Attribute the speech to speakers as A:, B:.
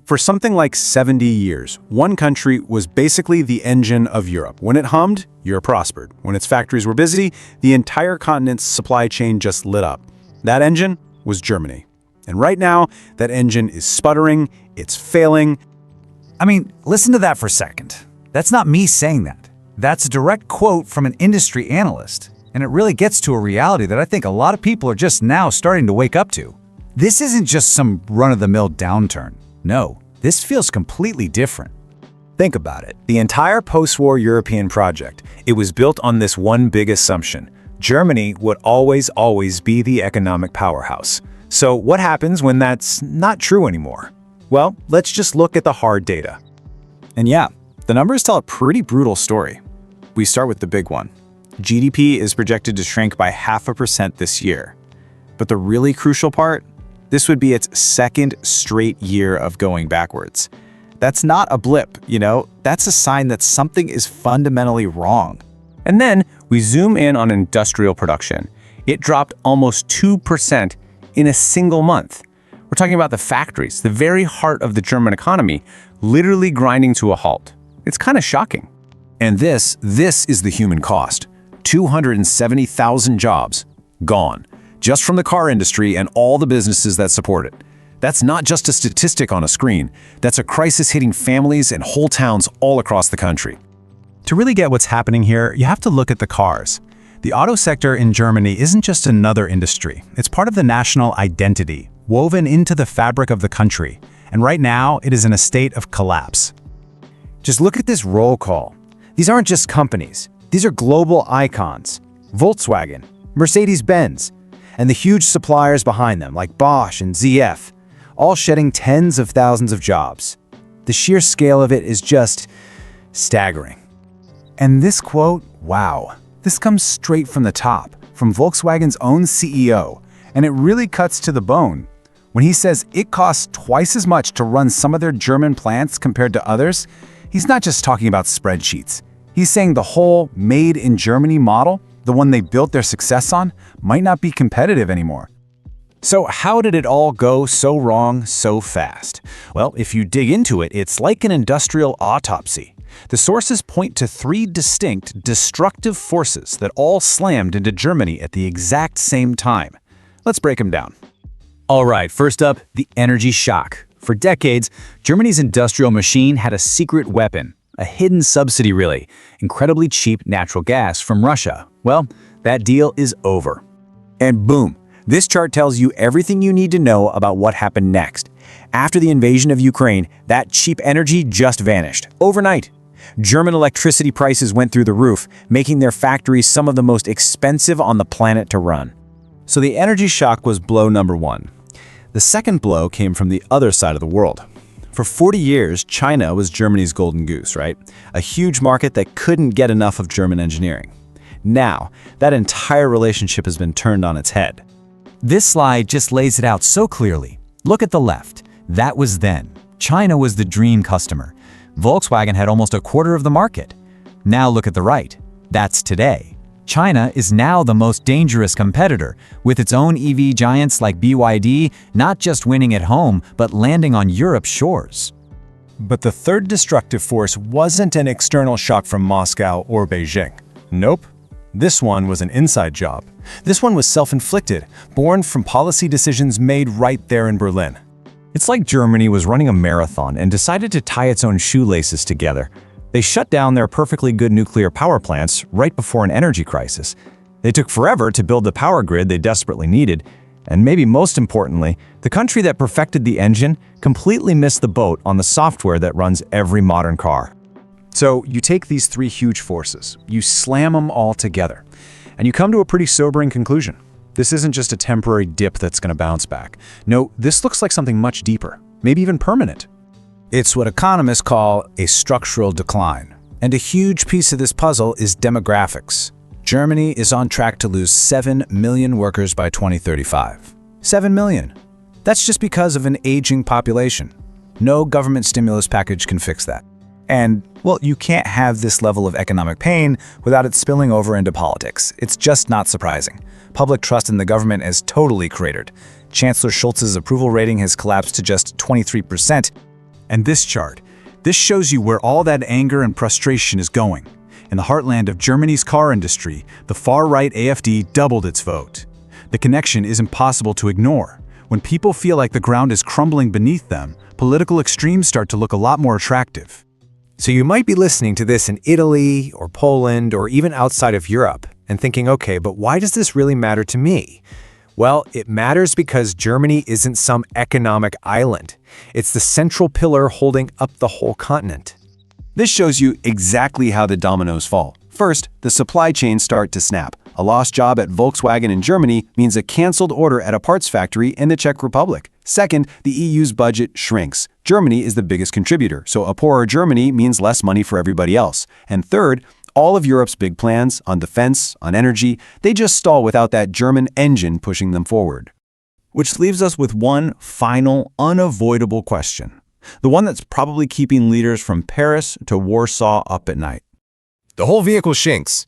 A: For something like 70 years, one country was basically the engine of Europe. When it hummed, Europe prospered. When its factories were busy, the entire continent's supply chain just lit up. That engine was Germany. And right now, that engine is sputtering, it's failing.
B: I mean, listen to that for a second. That's not me saying that. That's a direct quote from an industry analyst. And it really gets to a reality that I think a lot of people are just now starting to wake up to. This isn't just some run-of-the-mill downturn. No, this feels completely different.
C: Think about it. The entire post-war European project, it was built on this one big assumption. Germany would always be the economic powerhouse. So what happens when that's not true anymore? Well, let's just look at the hard data.
D: And yeah, the numbers tell a pretty brutal story. We start with the big one. GDP is projected to shrink by 0.5% this year. But the really crucial part? This would be its second straight year of going backwards. That's not a blip, that's a sign that something is fundamentally wrong.
E: And then we zoom in on industrial production. It dropped almost 2% in a single month. We're talking about the factories, the very heart of the German economy, literally grinding to a halt. It's kind of shocking.
C: And this is the human cost. 270,000 jobs gone, just from the car industry and all the businesses that support it. That's not just a statistic on a screen. That's a crisis hitting families and whole towns all across the country.
A: To really get what's happening here, you have to look at the cars. The auto sector in Germany isn't just another industry. It's part of the national identity, woven into the fabric of the country. And right now, it is in a state of collapse.
B: Just look at this roll call. These aren't just companies. These are global icons. Volkswagen, Mercedes-Benz, and the huge suppliers behind them like Bosch and ZF, all shedding tens of thousands of jobs. The sheer scale of it is just staggering. And this quote, wow, this comes straight from the top, from Volkswagen's own CEO, and it really cuts to the bone. When he says it costs twice as much to run some of their German plants compared to others, he's not just talking about spreadsheets. He's saying the whole made in Germany model, the one they built their success on, might not be competitive anymore.
C: So how did it all go so wrong so fast? Well, if you dig into it, it's like an industrial autopsy. The sources point to 3 distinct, destructive forces that all slammed into Germany at the exact same time. Let's break them down.
B: All right, first up, the energy shock. For decades, Germany's industrial machine had a secret weapon, a hidden subsidy really, incredibly cheap natural gas from Russia. Well, that deal is over.
C: And boom, this chart tells you everything you need to know about what happened next. After the invasion of Ukraine, that cheap energy just vanished, overnight. German electricity prices went through the roof, making their factories some of the most expensive on the planet to run.
A: So the energy shock was blow number 1. The second blow came from the other side of the world. For 40 years, China was Germany's golden goose, right? A huge market that couldn't get enough of German engineering. Now, that entire relationship has been turned on its head.
B: This slide just lays it out so clearly. Look at the left. That was then. China was the dream customer. Volkswagen had almost a quarter of the market. Now look at the right. That's today. China is now the most dangerous competitor, with its own EV giants like BYD not just winning at home, but landing on Europe's shores.
A: But the third destructive force wasn't an external shock from Moscow or Beijing. Nope. This one was an inside job. This one was self-inflicted, born from policy decisions made right there in Berlin. It's like Germany was running a marathon and decided to tie its own shoelaces together. They shut down their perfectly good nuclear power plants right before an energy crisis. They took forever to build the power grid they desperately needed, and maybe most importantly, the country that perfected the engine completely missed the boat on the software that runs every modern car. So you take these 3 huge forces, you slam them all together, and you come to a pretty sobering conclusion. This isn't just a temporary dip that's going to bounce back. No, this looks like something much deeper, maybe even permanent.
C: It's what economists call a structural decline. And a huge piece of this puzzle is demographics. Germany is on track to lose 7 million workers by 2035. 7 million. That's just because of an aging population. No government stimulus package can fix that. And, well, you can't have this level of economic pain without it spilling over into politics. It's just not surprising. Public trust in the government is totally cratered. Chancellor Scholz's approval rating has collapsed to just 23%, And this chart, this shows you where all that anger and frustration is going. In the heartland of Germany's car industry, the far-right AfD doubled its vote. The connection is impossible to ignore. When people feel like the ground is crumbling beneath them, political extremes start to look a lot more attractive.
B: So you might be listening to this in Italy or Poland or even outside of Europe and thinking, okay, but why does this really matter to me? Well, it matters because Germany isn't some economic island. It's the central pillar holding up the whole continent.
A: This shows you exactly how the dominoes fall. First, the supply chains start to snap. A lost job at Volkswagen in Germany means a canceled order at a parts factory in the Czech Republic. Second, the EU's budget shrinks. Germany is the biggest contributor, so a poorer Germany means less money for everybody else. And third, all of Europe's big plans on defense, on energy, they just stall without that German engine pushing them forward.
C: Which leaves us with one final, unavoidable question. The one that's probably keeping leaders from Paris to Warsaw up at night.
B: The whole vehicle shrinks.